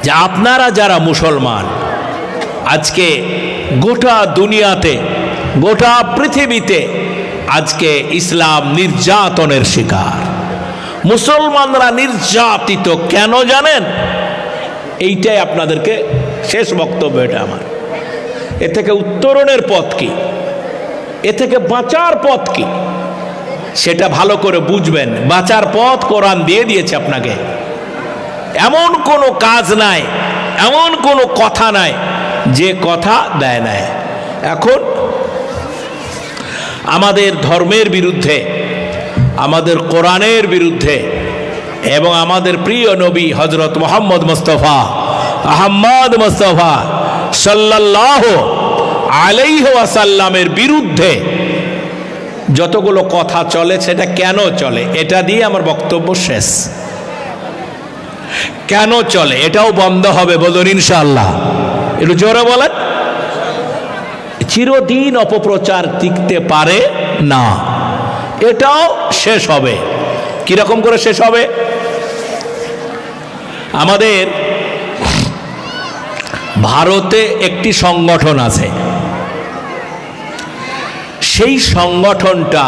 যে আপনারা যারা মুসলমান, আজকে গোটা দুনিয়াতে, গোটা পৃথিবীতে আজকে ইসলাম নির্যাতনের শিকার। মুসলমানরা নির্যাতিত কেন জানেন? এইটাই আপনাদেরকে শেষ বক্তব্য এটা আমার। এ থেকে উত্তরণের পথ কি, এ থেকে বাঁচার পথ কি, সেটা ভালো করে বুঝবেন। বাঁচার পথ কোরআন দিয়ে দিয়েছে আপনাকে। এমন কোনো কাজ নাই, এমন কোনো কথা নাই যে কথা দেয় নাই। এখন আমাদের ধর্মের বিরুদ্ধে, আমাদের কোরআনের বিরুদ্ধে এবং আমাদের প্রিয় নবী হযরত মুহাম্মদ মুস্তাফা আহমদ মুস্তাফা সাল্লাল্লাহু আলাইহি ওয়াসাল্লামের বিরুদ্ধে যতগুলো কথা চলে, সেটা কেন চলে এটা দিয়ে আমার বক্তব্য শেষ। কেন চলে এটাও বন্ধ হবে, বলুন ইনশাআল্লাহ। একটু জোরে বলেন। চিরদিন অপপ্রচার টিকতে পারে না, এটাও শেষ হবে। কিরকম করে শেষ হবে? আমাদের ভারতে একটি সংগঠন আছে, সেই সংগঠনটা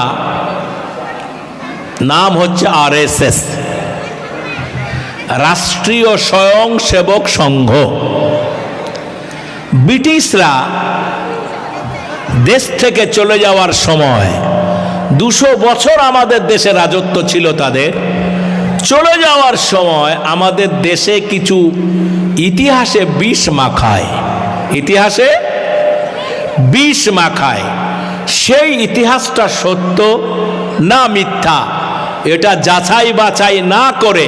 নাম হচ্ছে আরএসএস, রাষ্ট্রীয় স্বয়ংসেবক সংঘ। ব্রিটিশরা দেশ থেকে চলে যাওয়ার সময় 200 বছর আমাদের দেশে রাজত্ব ছিল তাদের। চলে যাওয়ার সময় আমাদের দেশে কিছু ইতিহাসে বিষ মাখায়, ইতিহাসে বিষ মাখায়। সেই ইতিহাসটা সত্য না মিথ্যা এটা যাচাই বাছাই না করে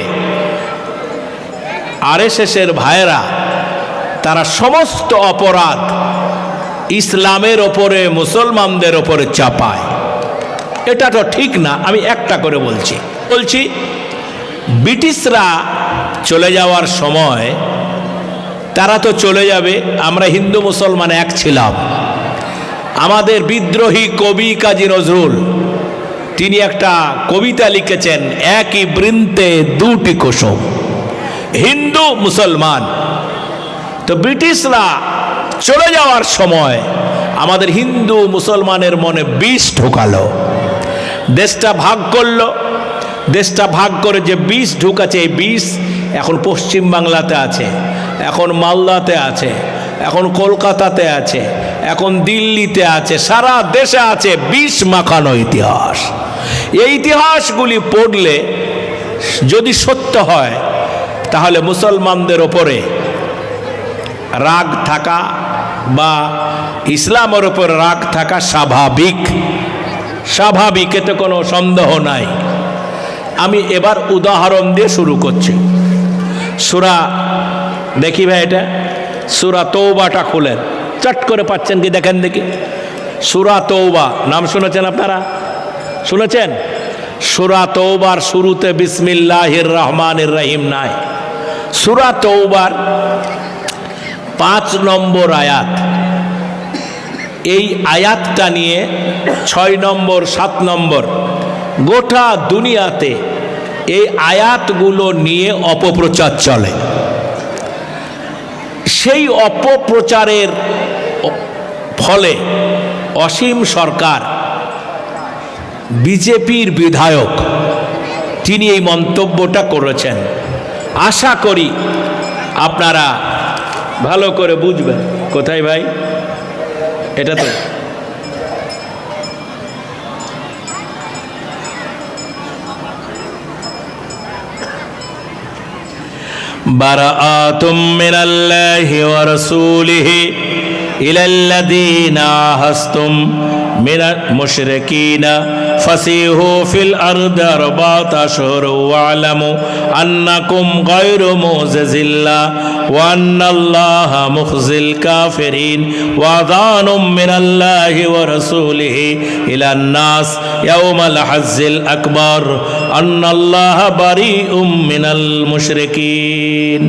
আরএসএসের ভাইয়েরা তারা সমস্ত অপরাধ ইসলামের ওপরে, মুসলমানদের ওপরে চাপায়। এটা তো ঠিক না। আমি একটা করে বলছি ব্রিটিশরা চলে যাওয়ার সময় তারা তো চলে যাবে, আমরা হিন্দু মুসলমান এক ছিলাম। আমাদের বিদ্রোহী কবি কাজী নজরুল তিনি একটা কবিতা লিখেছেন, একই বৃন্তে দুটি কুসুম, হিন্দু মুসলমান। তো ব্রিটিশরা চলে যাওয়ার সময় আমাদের হিন্দু মুসলমানের মনে বিষ ঢোকালো, দেশটা ভাগ করলো। দেশটা ভাগ করে যে বিষ ঢুকাছে, এই বিষ এখন পশ্চিম বাংলাতে আছে, এখন মালদাতে আছে, এখন কলকাতাতে আছে, এখন দিল্লিতে আছে, সারা দেশে আছে বিষ মাখানো ইতিহাস। এই ইতিহাসগুলি পড়লে যদি সত্য হয় তাহলে মুসলমানদের ওপরে রাগ থাকা বা ইসলামের ওপরে রাগ থাকা স্বাভাবিক, স্বাভাবিক, এতে কোনো সন্দেহ নাই। আমি এবার উদাহরণ দিয়ে শুরু করছি। সূরা দেখি ভাই, এটা সূরা তওবাটা খুলেন, চট করে পাচ্ছেন কি দেখেন দেখি। সূরা তওবা নাম শুনেছেন আপনারা? শুনেছেন? সূরা তওবার শুরুতে বিসমিল্লাহির রহমানির রহিম নাই। সূরা তওবার 5 নম্বর আয়াত, এই আয়াতটা নিয়ে 6 নম্বর 7 নম্বর গোটা দুনিয়াতে এই আয়াতগুলো নিয়ে অপপ্রচার চলে। সেই অপপ্রচারের ফলে অসীম সরকার, বিজেপির বিধায়ক, তিনি এই মন্তব্যটা করেছেন। আশা করি আপনারা ভালো করে বুঝবেন। কোথায় ভাই? এটা তো বারাআতুম মিনাল্লাহি ওয়া রাসূলিহি ইলাল্লাযীনা আহাসতুম মিনাল মুশরিকিনা ফাসিহু ফিল আরদি আরবা'তা আশহুর ওয়া'লামু আন্নাকুম গায়রু মু'জিজিল্লাহ ওয়া আন্নাল্লাহা মুখজিল কাফিরিন ওয়া আযানুম মিনাল্লাহি ওয়া রাসূলিহি ইলান নাস ইয়াওমাল হাজ্জিল আকবার আন্নাল্লাহা বারিউম মিনাল মুশরিকিন।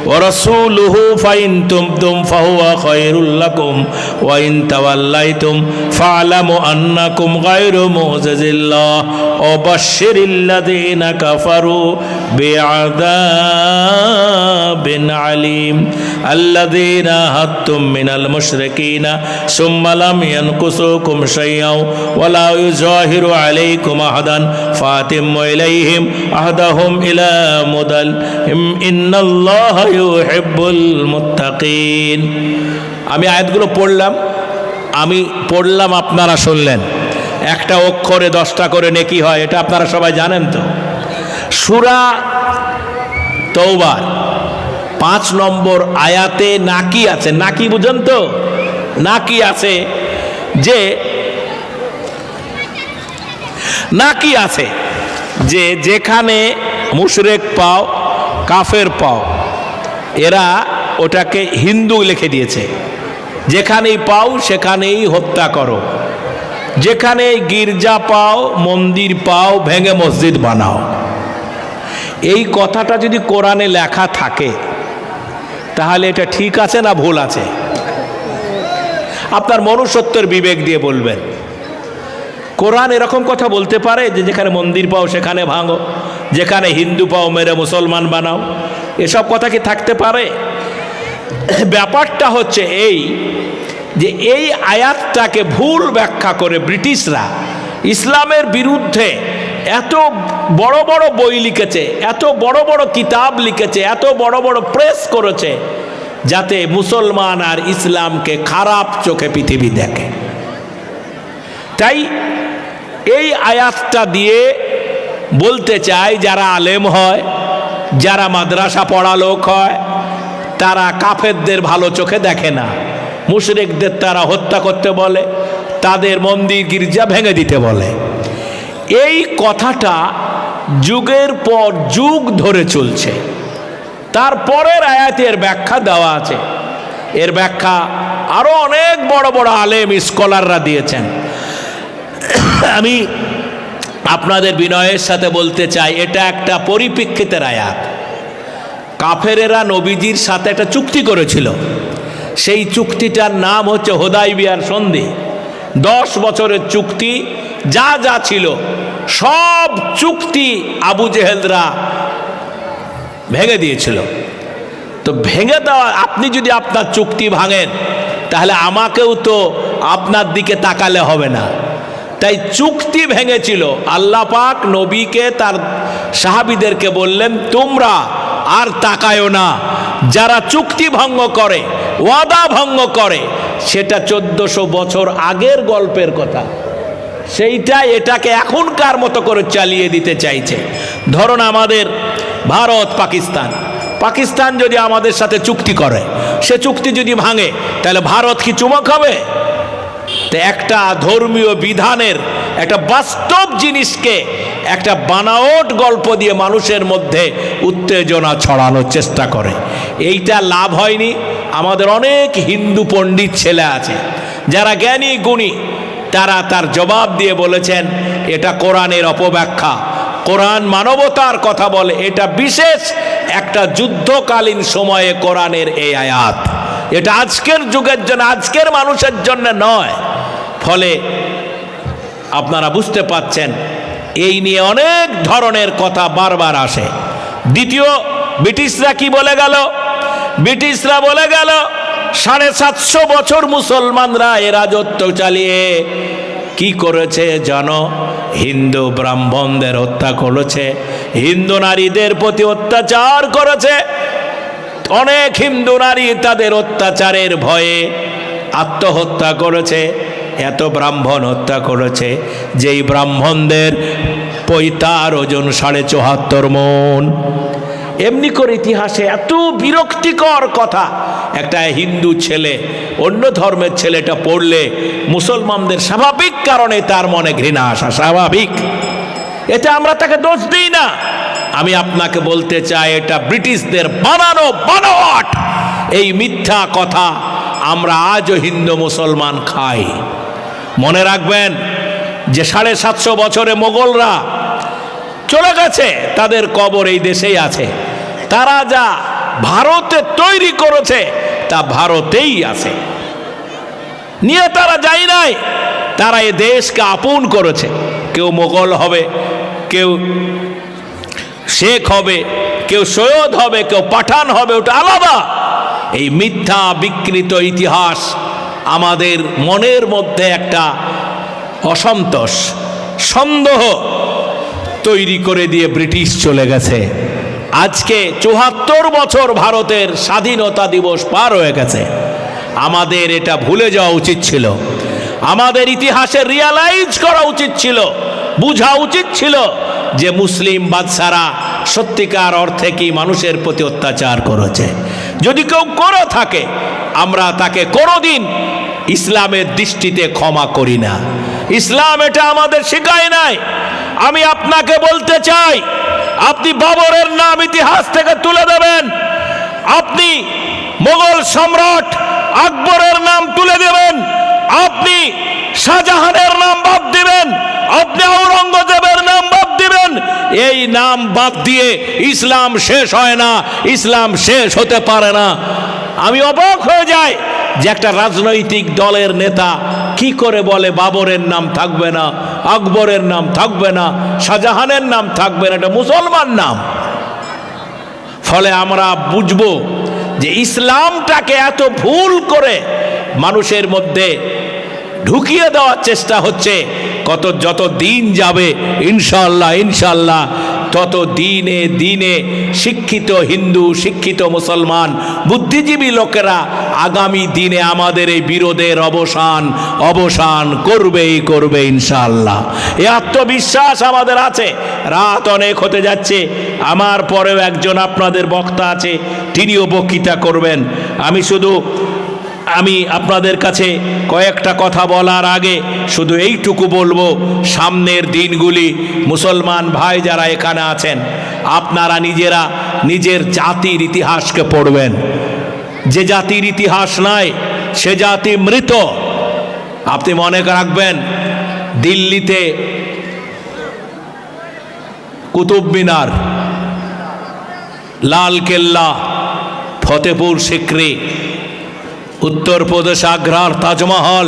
ورسوله فإن تبتم فهو خير لكم وإن توليتم فاعلموا أنكم غير معجز الله وبشر الذين كفروا بعذاب عليم الذين عاهدتم من المشركين ثم لم ينقصوكم شيئا ولا يظاهروا عليكم أحدا فأتموا إليهم عهدهم إلى مدل إن الله يحب المتقين। আমি আয়াতগুলো পড়লাম আপনারা শুনলেন। একটা অক্ষরে 10টা করে নেকি হয়, এটা আপনারা সবাই জানেন তো। সূরা তওবার 5 নম্বর আয়াতে নাকি আছে। নাকি বুঝেন তো? নাকি আছে যে যেখানে মুশরিক পাও, কাফের পাও, এরা ওটাকে হিন্দু লিখে দিয়েছে। যেখানেই পাও সেখানেই হত্যা করো, যেখানে গির্জা পাও, মন্দির পাও, ভেঙে মসজিদ বানাও। এই কথাটা যদি কোরআনে লেখা থাকে তাহলে এটা ঠিক আছে না ভুল আছে? আপনার মনুষ্যত্বের বিবেক দিয়ে বলবেন। কোরআন এরকম কথা বলতে পারে যে যেখানে মন্দির পাও সেখানে ভাঙো, যেখানে হিন্দু পাও মেরে মুসলমান বানাও? এসব কথা কি থাকতে পারে? ব্যাপারটা হচ্ছে এই যে এই আয়াতটাকে ভুল ব্যাখ্যা করে ব্রিটিশরা ইসলামের বিরুদ্ধে এত বড় বড় বই লিখেছে, এত বড় বড় কিতাব লিখেছে, এত বড় বড় প্রেস করেছে, যাতে মুসলমান আর ইসলামকে খারাপ চোখে পৃথিবী দেখে। তাই এই আয়াতটা দিয়ে বলতে চাই, যারা আলেম হয়, যারা মাদ্রাসা পড়া লোক হয়, তারা কাফেরদের ভালো চোখে দেখে না। মুশরিকদের তারা হত্যা করতে বলে, তাদের মন্দির গির্জা ভেঙে দিতে বলে। এই কথাটা যুগের পর যুগ ধরে চলছে। তারপরের আয়াতের ব্যাখ্যা দেওয়া আছে। এর ব্যাখ্যা আরো অনেক বড় বড় আলেম স্কলাররা দিয়েছেন। আমি আপনাদের বিনয়ের সাথে বলতে চাই, এটা একটা পরিপ্রেক্ষিতের আয়াত। কাফেরেরা নবীজির সাথে একটা চুক্তি করেছিল। সেই চুক্তিটার নাম হচ্ছে হুদাইবিয়ার সন্ধি। 10 বছরের চুক্তি। যা যা ছিল সব চুক্তি আবু জেহেলরা ভেঙে দিয়েছিল। তো ভেঙে দেওয়া, আপনি যদি আপনার চুক্তি ভাঙেন তাহলে আমাকেও তো আপনার দিকে তাকালে হবে না। তাই চুক্তি ভেঙেছিল। আল্লাহ পাক নবীকে তার সাহাবীদেরকে বললেন, তোমরা আর তাকায়ও না। যারা চুক্তি ভঙ্গ করে, ওয়াদা ভঙ্গ করে, সেটা 1400 বছর আগের গল্পের কথা। সেইটা এটাকে এখনকার মতো করে চালিয়ে দিতে চাইছে। ধরুন আমাদের ভারত, পাকিস্তান যদি আমাদের সাথে চুক্তি করে, সে চুক্তি যদি ভাঙে, তাহলে ভারত কি চুমক হবে? তো একটা ধর্মীয় বিধানের একটা বাস্তব জিনিসকে একটা বানাওট গল্প দিয়ে মানুষের মধ্যে উত্তেজনা ছড়ানোর চেষ্টা করে। এইটা লাভ হয়নি। আমাদের অনেক হিন্দু পণ্ডিত ছেলে আছে যারা জ্ঞানী গুণী, তারা তার জবাব দিয়ে বলেছেন এটা কোরআনের অপব্যাখ্যা। কোরআন মানবতার কথা বলে। এটা বিশেষ একটা যুদ্ধকালীন সময়ে কোরআনের এই আয়াত। এটা আজকের যুগের জন্য, আজকের মানুষের জন্য নয়। ফলে আপনারা বুঝতে পাচ্ছেন এই নিয়ে অনেক ধরনের কথা বারবার আসে। দ্বিতীয়, ব্রিটিশরা কি বলে গেল? ব্রিটিশরা বলে গেল 750 বছর মুসলমানরা এ রাজত্ব চালিয়ে কি করেছে জানো? হিন্দু ব্রাহ্মণদের হত্যা করেছে, হিন্দু নারীদের প্রতি অত্যাচার করেছে। অনেক হিন্দু নারী তাদের অত্যাচারের ভয়ে আত্মহত্যা করেছে। এত ব্রাহ্মণ হত্যা করেছে যেই ব্রাহ্মণদের পৈতার ওজন 74.5 মণ। এমনি করে ইতিহাসে এত বিরক্তিকর কথা। একটা হিন্দু ছেলে অন্য ধর্মের ছেলেটা পড়লে মুসলমানদের স্বাভাবিক কারণে তার মনে ঘৃণা আসা স্বাভাবিক। এটা আমরা তাকে দোষ দিই না। আমি আপনাকে বলতে চাই এটা ব্রিটিশদের বানানো বানোয়াট। এই মিথ্যা কথা আমরা আজও হিন্দু মুসলমান খাই। মনে রাখবেন যে 750 বছরে মোগলরা চলে গেছে, তাদের কবর এই দেশেই আছে। তারা যা ভারতে তৈরি করেছে তা ভারতেই আছে, নিয়ে তারা যায় নাই। তারা এ দেশকে আপন করেছে। কেউ মোগল হবে, কেউ শেখ হবে, কেউ সৈয়দ হবে, কেউ পাঠান হবে, ওটা আলাদা। এই মিথ্যা বিকৃত ইতিহাস আমাদের মনের মধ্যে একটা অসন্তোষ, সন্দেহ তৈরি করে দিয়ে ব্রিটিশ চলে গেছে। আজকে ৭৪ বছর ভারতের স্বাধীনতা দিবস পার হয়ে গেছে। আমাদের এটা ভুলে যাওয়া উচিত ছিল। আমাদের ইতিহাসে রিয়ালাইজ করা উচিত ছিল, বোঝা উচিত ছিল যে মুসলিম বাদশারা সত্যিকার অর্থে কি মানুষের প্রতি অত্যাচার করেছে। যদি কেউ করে থাকে, আমরা তাকে কোনোদিন ইসলামের দৃষ্টিতে ক্ষমা করি না। ইসলাম এটা আমাদের শেখায় নাই। আমি আপনাকে বলতে চাই, আপনি বাবরের নাম ইতিহাস থেকে তুলে দেবেন, আপনি মোগল সম্রাট আকবরের নাম তুলে দেবেন, আপনি শাহজাহানের নাম বাদ দিবেন, আপনি আওরঙ্গজেবের নাম বাদ দিবেন। এই নাম বাদ দিয়ে ইসলাম শেষ হয় না, ইসলাম শেষ হতে পারে না। আমি অবাক হয়ে যাই যে একটা রাজনৈতিক দলের নেতা কি করে বলে বাবরের নাম থাকবে না, আকবরের নাম থাকবে না, শাহজাহানের নাম থাকবে না, এটা মুসলমান নাম। ফলে আমরা বুঝবো যে ইসলামটাকে এত ভুল করে মানুষের মধ্যে ঢুকিয়ে দেওয়ার চেষ্টা হচ্ছে। যত দিন যাবে ইনশাআল্লাহ ইনশাআল্লাহ তত দিনে দিনে শিক্ষিত হিন্দু, শিক্ষিত মুসলমান, বুদ্ধিজীবী লোকেরা আগামী দিনে আমাদের এই বিরোধের অবসান করবে ইনশাআল্লাহ। এই আত্মবিশ্বাস আমাদের আছে। রাত অনেক হতে যাচ্ছে, আমার পরেও একজন আপনাদের বক্তা আছে, তিনিও বক্তৃতা করবেন। আমি আপনাদের কাছে কয়েকটা কথা বলার আগে শুধু এইটুকু বলবো, সামনের দিনগুলি মুসলমান ভাই যারা এখানে আছেন, আপনারা নিজেরা নিজের জাতির ইতিহাসকে পড়বেন। যে জাতির ইতিহাস নাই সে জাতি মৃত। আপনি মনে রাখবেন, দিল্লিতে কুতুব মিনার, লাল কেল্লা, ফতেপুর সিক্রি, উত্তরপ্রদেশ আগ্রার তাজমহল,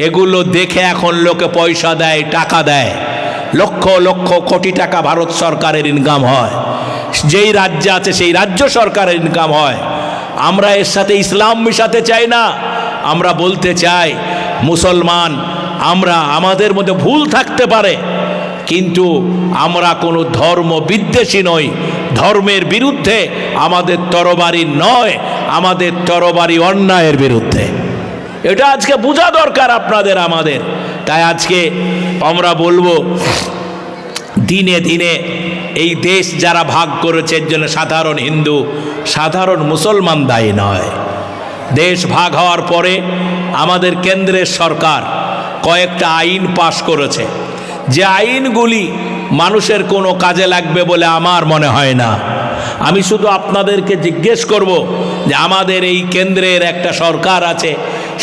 এগুলো দেখে এখন লোকে পয়সা দেয়, টাকা দেয়, লক্ষ লক্ষ কোটি টাকা ভারত সরকারের ইনকাম হয়। যেই রাজ্যে আছে সেই রাজ্য সরকারের ইনকাম হয়। আমরা এর সাথে ইসলাম মিশাতে চাই না। আমরা বলতে চাই, মুসলমান আমরা, আমাদের মধ্যে ভুল থাকতে পারে, কিন্তু আমরা কোনো ধর্ম বিদ্বেষী নই। ধর্মের বিরুদ্ধে আমাদের তরবারি নয়, আমাদের তরবারি অন্যায়ের বিরুদ্ধে। এটা আজকে বোঝা দরকার আপনাদের আমাদের। তাই আজকে আমরা বলবো, দিনে দিনে এই দেশ যারা ভাগ করেছে এর জন্য সাধারণ হিন্দু, সাধারণ মুসলমান দায়ী নয়। দেশ ভাগ হওয়ার পরে আমাদের কেন্দ্রের সরকার কয়েকটা আইন পাশ করেছে, যে আইনগুলি মানুষের কোনো কাজে লাগবে বলে আমার মনে হয় না। আমি শুধু আপনাদেরকে জিজ্ঞেস করব যে আমাদের এই কেন্দ্রের একটা সরকার আছে,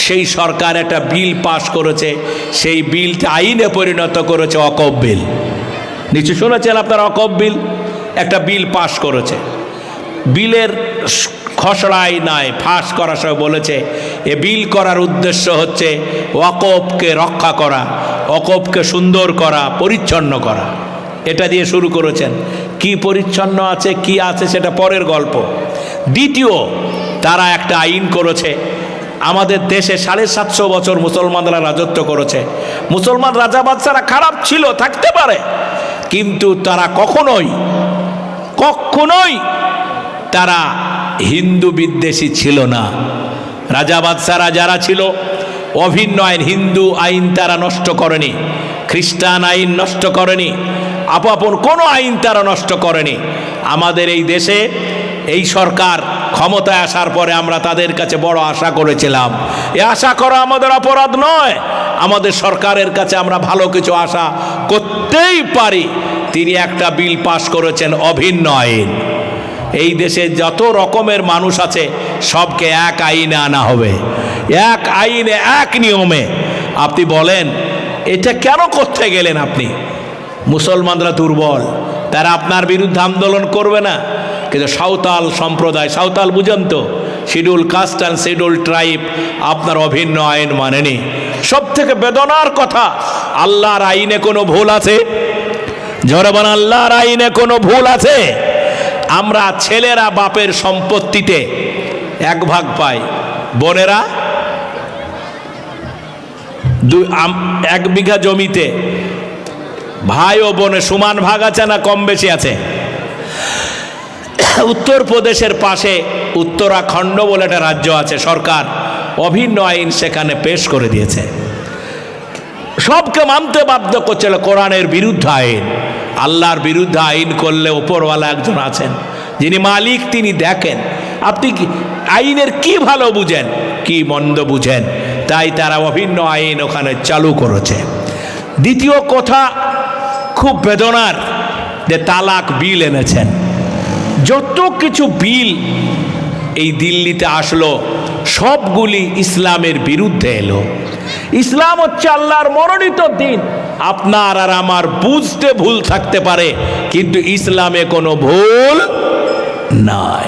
সেই সরকার একটা বিল পাশ করেছে, সেই বিলটা আইনে পরিণত করেছে ওয়াকফ বিল। নিশ্চয় শুনেছেন আপনারা, ওয়াকফ বিল একটা বিল পাশ করেছে। বিলের খসড়াই নাই, ফাঁস করার সময় বলেছে এ বিল করার উদ্দেশ্য হচ্ছে ওয়াকফকে রক্ষা করা, ওয়াকফকে সুন্দর করা, পরিচ্ছন্ন করা। এটা দিয়ে শুরু করেছেন। কি পরিচ্ছন্ন আছে, কি আছে সেটা পরের গল্প। দ্বিতীয়, তারা একটা আইন করেছে, আমাদের দেশে 750 বছর মুসলমানরা রাজত্ব করেছে। মুসলমান রাজা বাদশারা খারাপ ছিল, থাকতে পারে, কিন্তু তারা কখনোই তারা হিন্দু বিদ্বেষী ছিল না। রাজা বাদশারা যারা ছিল, অভিন্ন আইন, হিন্দু আইন তারা নষ্ট করেনি, খ্রিস্টান আইন নষ্ট করেনি, আপন কোনো আইন তারা নষ্ট করেনি। আমাদের এই দেশে এই সরকার ক্ষমতায় আসার পরে আমরা তাদের কাছে বড় আশা করেছিলাম। এ আশা করা আমাদের অপরাধ নয়। আমাদের সরকারের কাছে আমরা ভালো কিছু আশা করতেই পারি। তিনি একটা বিল পাশ করেছেন, অভিন্ন আইন। এই দেশে যত রকমের মানুষ আছে সবকে এক আইনে আনা হবে, এক আইনে, এক নিয়মে। আপনি বলেন এটা কেন করতে গেলেন আপনি? মুসলমানরা দুর্বল, তারা আপনার বিরুদ্ধে আন্দোলন করবে না। কিন্তু সাঁওতাল সম্প্রদায়, সাঁওতাল বুঝেন তো, schedule caste and schedule tribe আপনার অভিন্ন আইন মানেনি। সব থেকে বেদনার কথা, আল্লাহর আইনে কোনো ভুল আছে? জোরে বলেন, আল্লাহর আইনে কোনো ভুল আছে? আমরা ছেলেরা বাপের সম্পত্তিতে 1 ভাগ পাই, বোনেরা 1 বিঘা জমিতে ভাই ও বোনে সমান ভাগ আছে না কম বেশি আছে? উত্তরপ্রদেশের পাশে উত্তরাখণ্ড বলে একটা রাজ্য আছে, সরকার অভিন্ন আইন সেখানে পেশ করে দিয়েছে, সবকে মানতে বাধ্য করছিল। কোরআনের বিরুদ্ধে আইন, আল্লাহর বিরুদ্ধে আইন করলে ওপরওয়ালা একজন আছেন, যিনি মালিক, তিনি দেখেন আপনি আইনের কি ভালো বুঝেন কি মন্দ বুঝেন, তাই তারা অভিন্ন আইন ওখানে চালু করেছে। দ্বিতীয় কথা খুব বেদনার, যে তালাক বিল এনেছেন। যত কিছু বিল এই দিল্লিতে আসলো সবগুলি ইসলামের বিরুদ্ধে এলো। ইসলাম হচ্ছে আল্লাহর মনোনীত দিন। আপনার আর আমার বুঝতে ভুল থাকতে পারে, কিন্তু ইসলামে কোনো ভুল নাই।